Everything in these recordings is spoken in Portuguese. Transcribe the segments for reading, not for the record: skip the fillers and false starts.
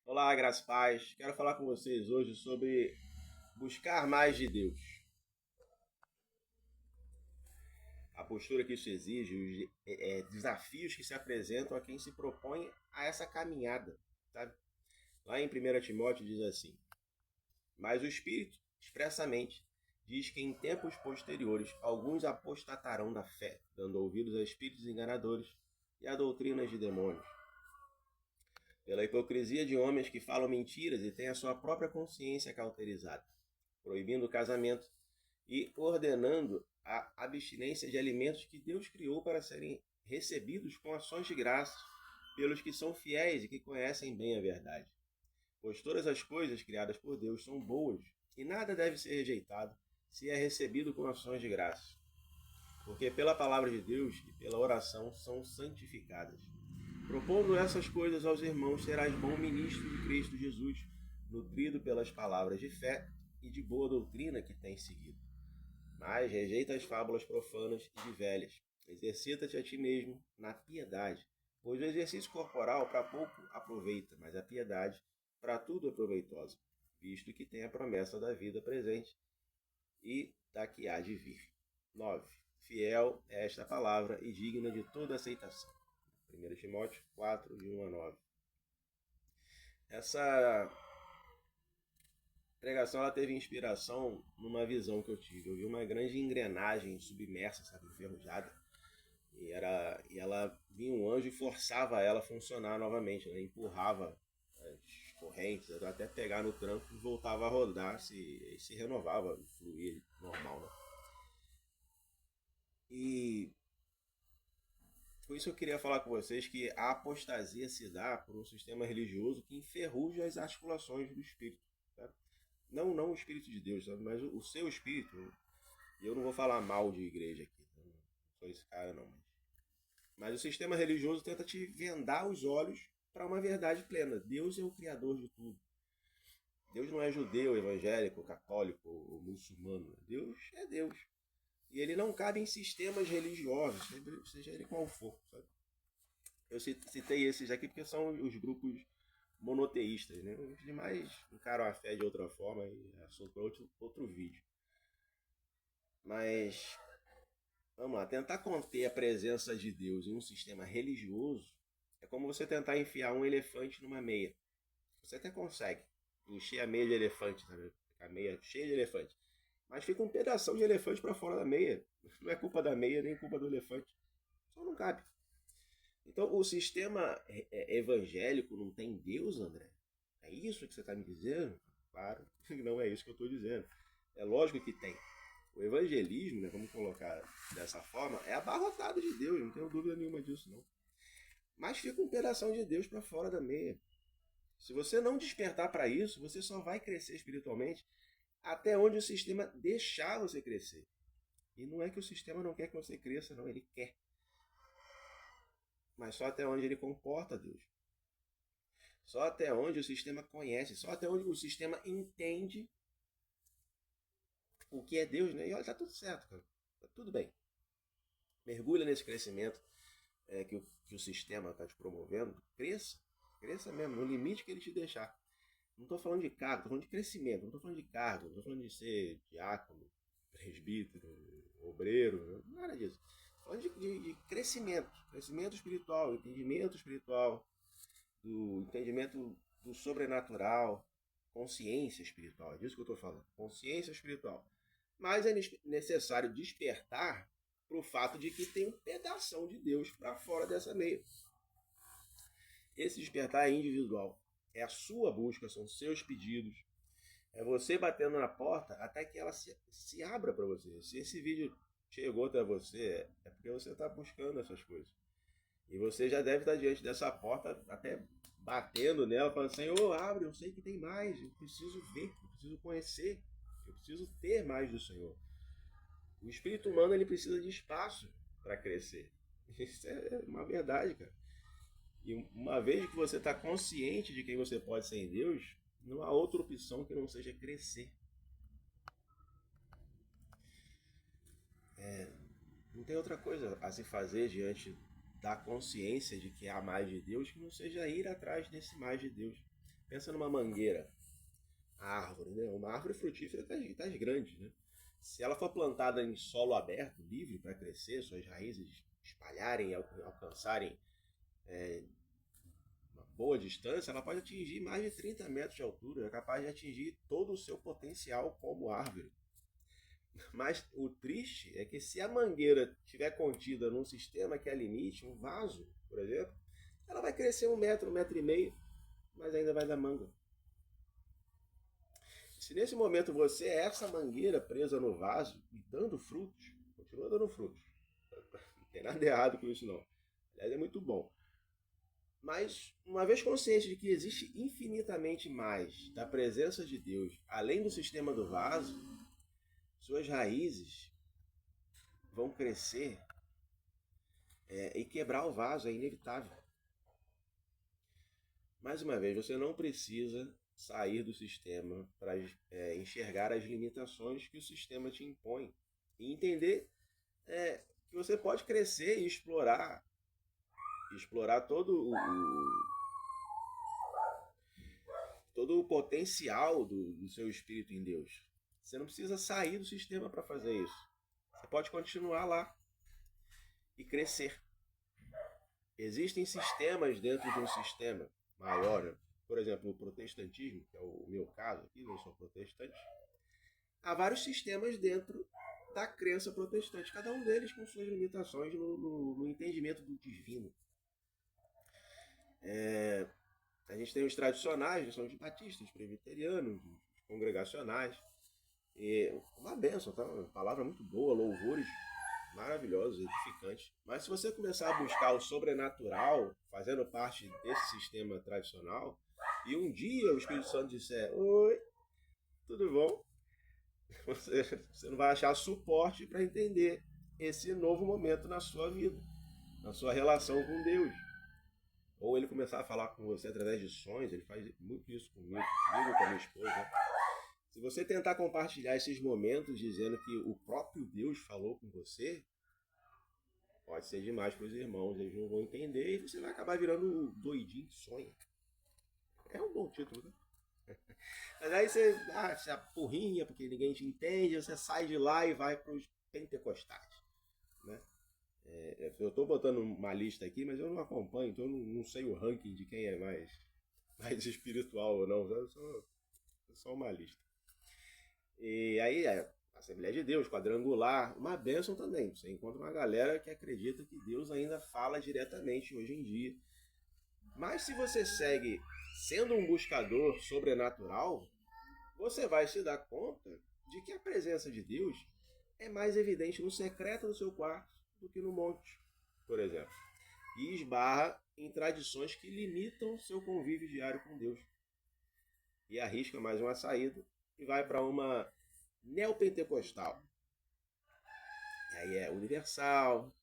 Olá, graças e paz. Quero falar com vocês hoje sobre buscar mais de Deus. A postura que isso exige, os desafios que se apresentam a quem se propõe a essa caminhada, sabe? Lá em 1 Timóteo diz assim: Mas o Espírito, expressamente, diz que em tempos posteriores alguns apostatarão da fé, dando ouvidos a espíritos enganadores e a doutrinas de demônios, pela hipocrisia de homens que falam mentiras e têm a sua própria consciência cauterizada, proibindo o casamento e ordenando a abstinência de alimentos que Deus criou para serem recebidos com ações de graça pelos que são fiéis e que conhecem bem a verdade. Pois todas as coisas criadas por Deus são boas e nada deve ser rejeitado se é recebido com ações de graça, porque pela palavra de Deus e pela oração são santificadas. Propondo essas coisas aos irmãos, serás bom ministro de Cristo Jesus, nutrido pelas palavras de fé e de boa doutrina que tens seguido. Mas rejeita as fábulas profanas e de velhas. Exercita-te a ti mesmo na piedade, pois o exercício corporal para pouco aproveita, mas a piedade para tudo é proveitosa, visto que tem a promessa da vida presente e da que há de vir. 9. Fiel é esta palavra e digna de toda aceitação. 1 Timóteo 4, de 1 a 9. Essa pregação ela teve inspiração numa visão que eu tive. Eu vi uma grande engrenagem submersa, sabe, enferrujada. E ela vinha um anjo e forçava ela a funcionar novamente, né? Empurrava as correntes até pegar no tranco e voltava a rodar, se renovava, fluir normal, né? E por isso eu queria falar com vocês que a apostasia se dá por um sistema religioso que enferruja as articulações do espírito. Tá? Não o espírito de Deus, sabe? Mas o seu espírito. E eu não vou falar mal de igreja aqui, tá? Não sou esse cara não. Mas o sistema religioso tenta te vendar os olhos para uma verdade plena. Deus é o criador de tudo. Deus não é judeu, evangélico, católico ou muçulmano. Deus é Deus. E ele não cabe em sistemas religiosos, seja ele qual for. Sabe? Eu citei esses aqui porque são os grupos monoteístas. Né? Os demais encaram a fé de outra forma e é assunto para outro vídeo. Mas, vamos lá, tentar conter a presença de Deus em um sistema religioso é como você tentar enfiar um elefante numa meia. Você até consegue encher a meia de elefante, sabe? Ficar a meia cheia de elefante. Mas fica um pedaço de elefante para fora da meia. Não é culpa da meia nem culpa do elefante. Só não cabe. Então, o sistema evangélico não tem Deus, André? É isso que você está me dizendo? Claro, não é isso que eu estou dizendo. É lógico que tem. O evangelismo, né, vamos colocar dessa forma, é abarrotado de Deus, não tenho dúvida nenhuma disso, não. Mas fica um pedaço de Deus para fora da meia. Se você não despertar para isso, você só vai crescer espiritualmente até onde o sistema deixar você crescer. E não é que o sistema não quer que você cresça, não, ele quer. Mas só até onde ele comporta Deus. Só até onde o sistema conhece, só até onde o sistema entende o que é Deus, né? E olha, tá tudo certo, cara. Tá tudo bem. Mergulha nesse crescimento que o sistema está te promovendo. Cresça. Cresça mesmo, no limite que ele te deixar. Não estou falando de cargo, estou falando de crescimento. Não estou falando de cargo, não estou falando de ser diácono, presbítero, obreiro, nada disso. Estou falando de crescimento. Crescimento espiritual, entendimento espiritual, do entendimento do sobrenatural, consciência espiritual. É disso que eu estou falando. Consciência espiritual. Mas é necessário despertar para o fato de que tem um pedação de Deus para fora dessa meia. Esse despertar é individual. É a sua busca, são seus pedidos. É você batendo na porta até que ela se abra para você. Se esse vídeo chegou até você, é porque você está buscando essas coisas. E você já deve estar diante dessa porta, até batendo nela, falando: Senhor, abre, eu sei que tem mais, eu preciso ver, eu preciso conhecer, eu preciso ter mais do Senhor. O espírito humano ele precisa de espaço para crescer. Isso é uma verdade, cara. E uma vez que você está consciente de quem você pode ser em Deus, não há outra opção que não seja crescer. Não tem outra coisa a se fazer diante da consciência de que há mais de Deus que não seja ir atrás desse mais de Deus. Pensa numa mangueira, a árvore, né? Uma árvore frutífera das grandes, né? Se ela for plantada em solo aberto, livre para crescer, suas raízes espalharem e alcançarem uma boa distância, ela pode atingir mais de 30 metros de altura, é capaz de atingir todo o seu potencial como árvore. Mas o triste é que se a mangueira estiver contida num sistema que é limite, um vaso, por exemplo, ela vai crescer 1 metro, 1,5 metros, mas ainda vai dar manga. Se nesse momento você é essa mangueira presa no vaso e dando frutos, continua dando frutos. Não tem nada errado com isso não. Aliás, é muito bom. Mas, uma vez consciente de que existe infinitamente mais da presença de Deus, além do sistema do vaso, suas raízes vão crescer e quebrar o vaso, é inevitável. Mais uma vez, você não precisa sair do sistema para enxergar as limitações que o sistema te impõe e entender que você pode crescer e explorar todo o potencial do seu espírito em Deus. Você não precisa sair do sistema para fazer isso. Você pode continuar lá e crescer. Existem sistemas dentro de um sistema maior, né? Por exemplo, o protestantismo, que é o meu caso aqui, eu sou protestante. Há vários sistemas dentro da crença protestante, cada um deles com suas limitações no entendimento do divino. A gente tem os tradicionais, que são os batistas, os presbiterianos, os congregacionais. E uma bênção, tá? Uma palavra muito boa, louvores maravilhosos, edificantes. Mas se você começar a buscar o sobrenatural, fazendo parte desse sistema tradicional, e um dia o Espírito Santo disser: oi, tudo bom? Você não vai achar suporte para entender esse novo momento na sua vida, na sua relação com Deus. Ou ele começar a falar com você através de sonhos, ele faz muito isso comigo com a minha esposa. Se você tentar compartilhar esses momentos dizendo que o próprio Deus falou com você, pode ser demais para os irmãos, eles não vão entender e você vai acabar virando um doidinho que sonha. É um bom título, né? Mas aí você se apurrinha porque ninguém te entende, você sai de lá e vai para os pentecostais, né? Eu estou botando uma lista aqui, mas eu não acompanho, então eu não sei o ranking de quem é mais espiritual ou não. É só uma lista. E aí Assembleia de Deus, quadrangular, uma bênção também. Você encontra uma galera que acredita que Deus ainda fala diretamente hoje em dia. Mas se você segue sendo um buscador sobrenatural, você vai se dar conta de que a presença de Deus é mais evidente no secreto do seu quarto do que no monte, por exemplo. E esbarra em tradições que limitam seu convívio diário com Deus. E arrisca mais uma saída e vai para uma neopentecostal. E aí é Universal,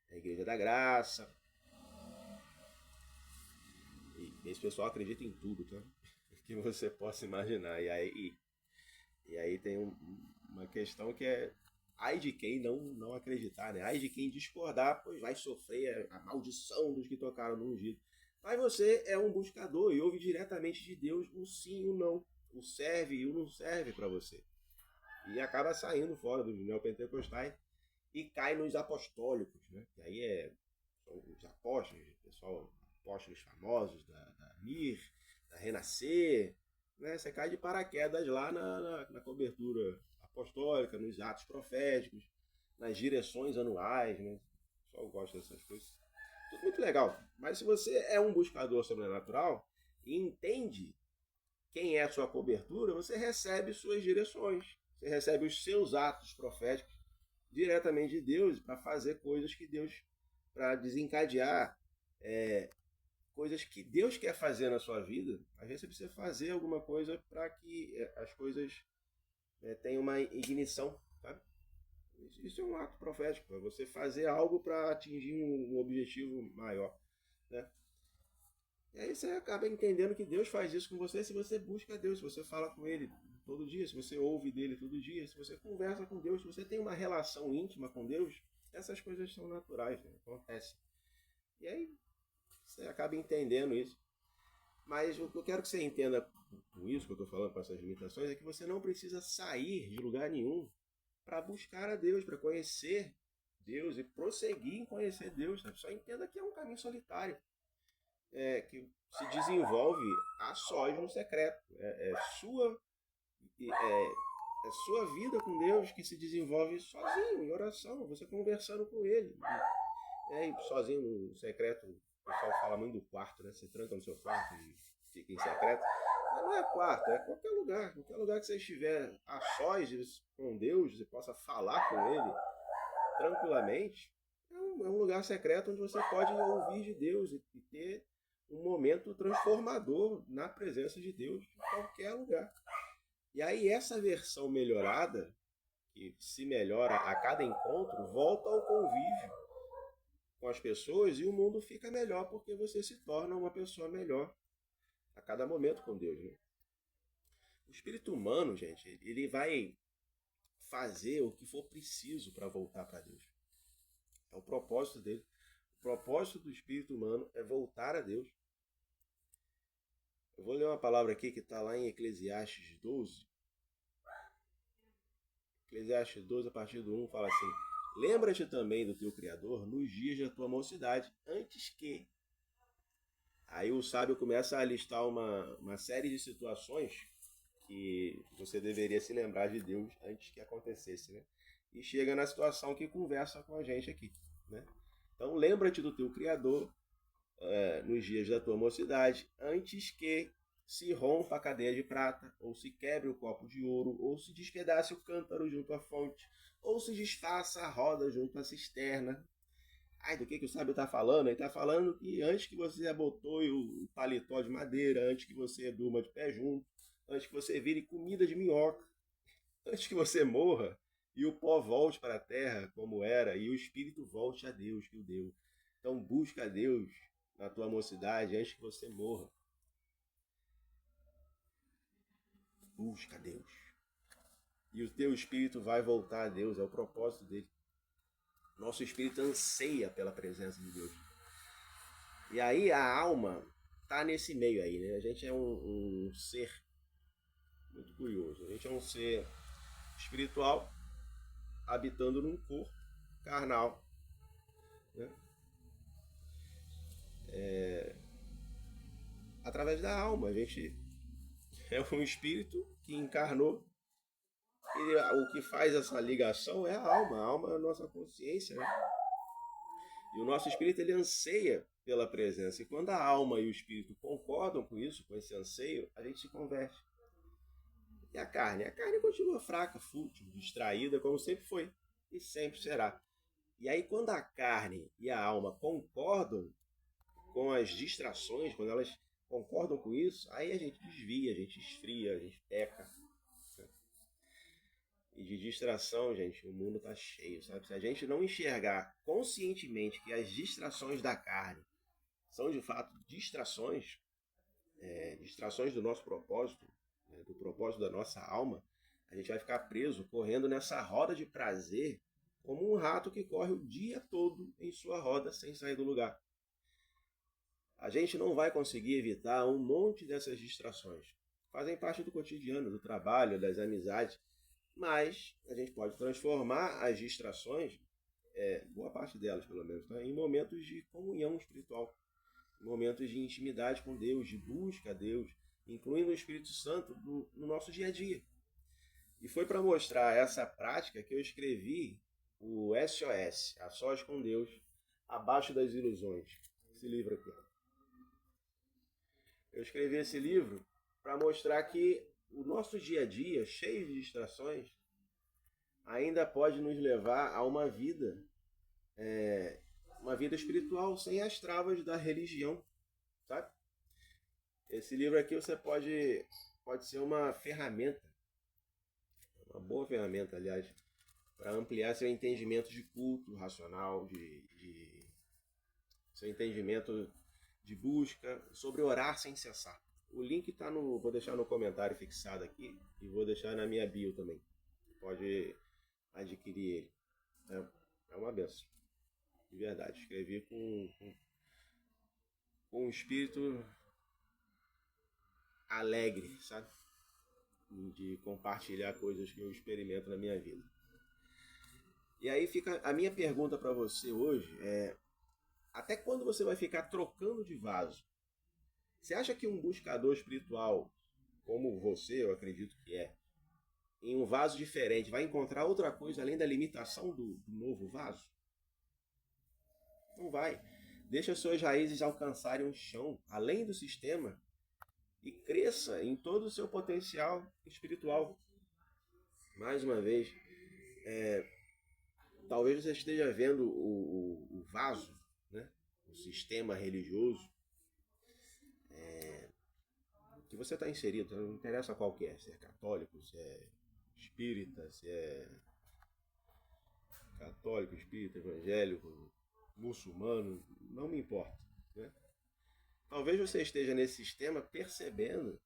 é a Igreja da Graça. E esse pessoal acredita em tudo, tá? Que você possa imaginar. E aí tem uma questão que é: ai de quem não acreditar, né? Ai de quem discordar, pois vai sofrer a maldição dos que tocaram no ungido. Mas você é um buscador e ouve diretamente de Deus o sim e o não, o serve e o não serve para você. E acaba saindo fora dos neopentecostais e cai nos apostólicos, né? Que aí são os apóstolos, pessoal, apóstolos famosos da MIR, da Renascer, né? Você cai de paraquedas lá na cobertura apostólica, nos atos proféticos, nas direções anuais, né? O pessoal gosta dessas coisas. Tudo muito legal. Mas se você é um buscador sobrenatural e entende quem é a sua cobertura, você recebe suas direções. Você recebe os seus atos proféticos diretamente de Deus para fazer coisas que Deus, para desencadear coisas que Deus quer fazer na sua vida. Às vezes você precisa fazer alguma coisa para que as coisas tenham uma ignição, sabe? Isso é um ato profético, é você fazer algo para atingir um objetivo maior, né? E aí você acaba entendendo que Deus faz isso com você se você busca Deus, se você fala com Ele todo dia, se você ouve dele todo dia, se você conversa com Deus, se você tem uma relação íntima com Deus, essas coisas são naturais, né? Acontecem. E aí você acaba entendendo isso. Mas o que eu quero que você entenda com isso que eu estou falando, com essas limitações, é que você não precisa sair de lugar nenhum para buscar a Deus, para conhecer Deus e prosseguir em conhecer Deus. Sabe? Só entenda que é um caminho solitário, que se desenvolve a sós no secreto. É sua vida com Deus que se desenvolve sozinho, em oração, você conversando com Ele. Sozinho no secreto, o pessoal fala muito do quarto, né? Você tranca no seu quarto e fica em secreto. Mas não é quarto, é qualquer lugar que você estiver a sós com Deus, você possa falar com Ele tranquilamente. É um lugar secreto onde você pode ouvir de Deus e ter um momento transformador na presença de Deus em qualquer lugar. E aí essa versão melhorada, que se melhora a cada encontro, volta ao convívio com as pessoas e o mundo fica melhor porque você se torna uma pessoa melhor a cada momento com Deus. Né? O espírito humano, gente, ele vai fazer o que for preciso para voltar para Deus. É o propósito dele. O propósito do espírito humano é voltar a Deus. Eu vou ler uma palavra aqui que está lá em Eclesiastes 12. Eclesiastes 12, a partir do 1, fala assim: lembra-te também do teu Criador nos dias da tua mocidade, antes que... Aí o sábio começa a listar uma série de situações que você deveria se lembrar de Deus antes que acontecesse, né? E chega na situação que conversa com a gente aqui, né? Então lembra-te do teu Criador nos dias da tua mocidade, antes que se rompa a cadeia de prata, ou se quebre o copo de ouro, ou se despedace o cântaro junto à fonte, ou se desfaça a roda junto à cisterna. Ai, do que o sábio está falando? Ele está falando que antes que você abotoe o paletó de madeira, antes que você durma de pé junto, antes que você vire comida de minhoca, antes que você morra e o pó volte para a terra como era e o espírito volte a Deus que o deu. Então busca a Deus na tua mocidade antes que você morra. Busca a Deus. E o teu espírito vai voltar a Deus, é o propósito dele. Nosso espírito anseia pela presença de Deus. E aí a alma tá nesse meio aí, né? A gente é um ser muito curioso. A gente é um ser espiritual habitando num corpo carnal, né? Através da alma. A gente é um espírito que encarnou. E o que faz essa ligação é a alma. A alma é a nossa consciência, né? E o nosso espírito, ele anseia pela presença. E quando a alma e o espírito concordam com isso, com esse anseio, a gente se converte. E a carne? A carne continua fraca, fútil, distraída, como sempre foi. E sempre será. E aí, quando a carne e a alma concordam com as distrações, quando elas concordam com isso, aí a gente desvia, a gente esfria, a gente peca. E de distração, gente, o mundo tá cheio, sabe? Se a gente não enxergar conscientemente que as distrações da carne são de fato distrações, distrações do nosso propósito, né, do propósito da nossa alma, a gente vai ficar preso, correndo nessa roda de prazer, como um rato que corre o dia todo em sua roda sem sair do lugar. A gente não vai conseguir evitar um monte dessas distrações. Fazem parte do cotidiano, do trabalho, das amizades, mas a gente pode transformar as distrações, boa parte delas pelo menos, tá, em momentos de comunhão espiritual, momentos de intimidade com Deus, de busca a Deus, incluindo o Espírito Santo no nosso dia a dia. E foi para mostrar essa prática que eu escrevi o SOS, A Sós com Deus, Abaixo das Ilusões. Esse livro aqui. Eu escrevi esse livro para mostrar que o nosso dia a dia, cheio de distrações, ainda pode nos levar a uma vida espiritual sem as travas da religião, sabe? Esse livro aqui você pode ser uma ferramenta, uma boa ferramenta, aliás, para ampliar seu entendimento de culto racional, seu entendimento de busca, sobre orar sem cessar. O link está vou deixar no comentário fixado aqui e vou deixar na minha bio também. Pode adquirir ele. É uma benção. De verdade. Escrevi com um espírito alegre, sabe? De compartilhar coisas que eu experimento na minha vida. E aí fica a minha pergunta para você hoje até quando você vai ficar trocando de vaso? Você acha que um buscador espiritual, como você, eu acredito que é, em um vaso diferente, vai encontrar outra coisa além da limitação do novo vaso? Não vai. Deixa suas raízes alcançarem o chão, além do sistema, e cresça em todo o seu potencial espiritual. Mais uma vez, talvez você esteja vendo o vaso, né? O sistema religioso que você está inserido, não interessa qual que é, se é católico, se é espírita, se é católico, espírita, evangélico, muçulmano, não me importa. Né? Talvez você esteja nesse sistema percebendo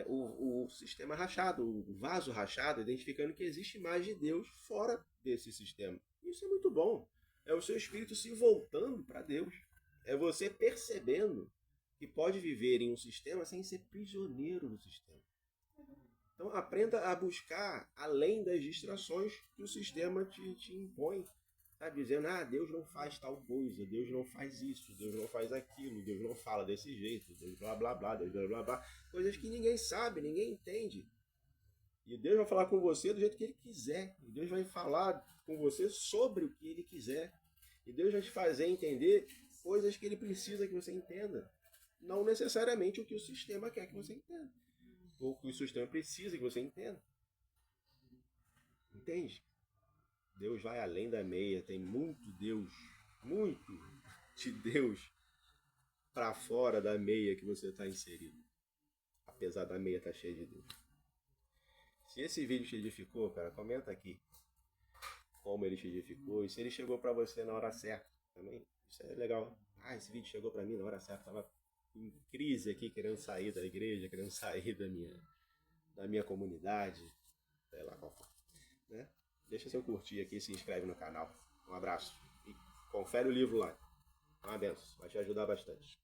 o sistema rachado, o vaso rachado, identificando que existe mais de Deus fora desse sistema. Isso é muito bom. É o seu espírito se voltando para Deus. É você percebendo que pode viver em um sistema sem ser prisioneiro do sistema. Então aprenda a buscar além das distrações que o sistema te impõe. Sabe? Dizendo, Deus não faz tal coisa, Deus não faz isso, Deus não faz aquilo, Deus não fala desse jeito, Deus blá blá blá, Deus blá blá blá. Coisas que ninguém sabe, ninguém entende. E Deus vai falar com você do jeito que Ele quiser. E Deus vai falar com você sobre o que Ele quiser. E Deus vai te fazer entender coisas que Ele precisa que você entenda. Não necessariamente o que o sistema quer que você entenda. Ou o que o sistema precisa que você entenda. Entende? Deus vai além da meia. Tem muito Deus, muito de Deus para fora da meia que você está inserido. Apesar da meia estar cheia de Deus. Se esse vídeo te edificou, cara, comenta aqui como ele te edificou e se ele chegou para você na hora certa também. Isso é legal. Esse vídeo chegou para mim na hora certa. Tava em crise aqui, querendo sair da igreja, querendo sair da minha comunidade, sei lá qual for. Né? Deixa seu curtir aqui e se inscreve no canal. Um abraço. E confere o livro lá. É uma benção. Vai te ajudar bastante.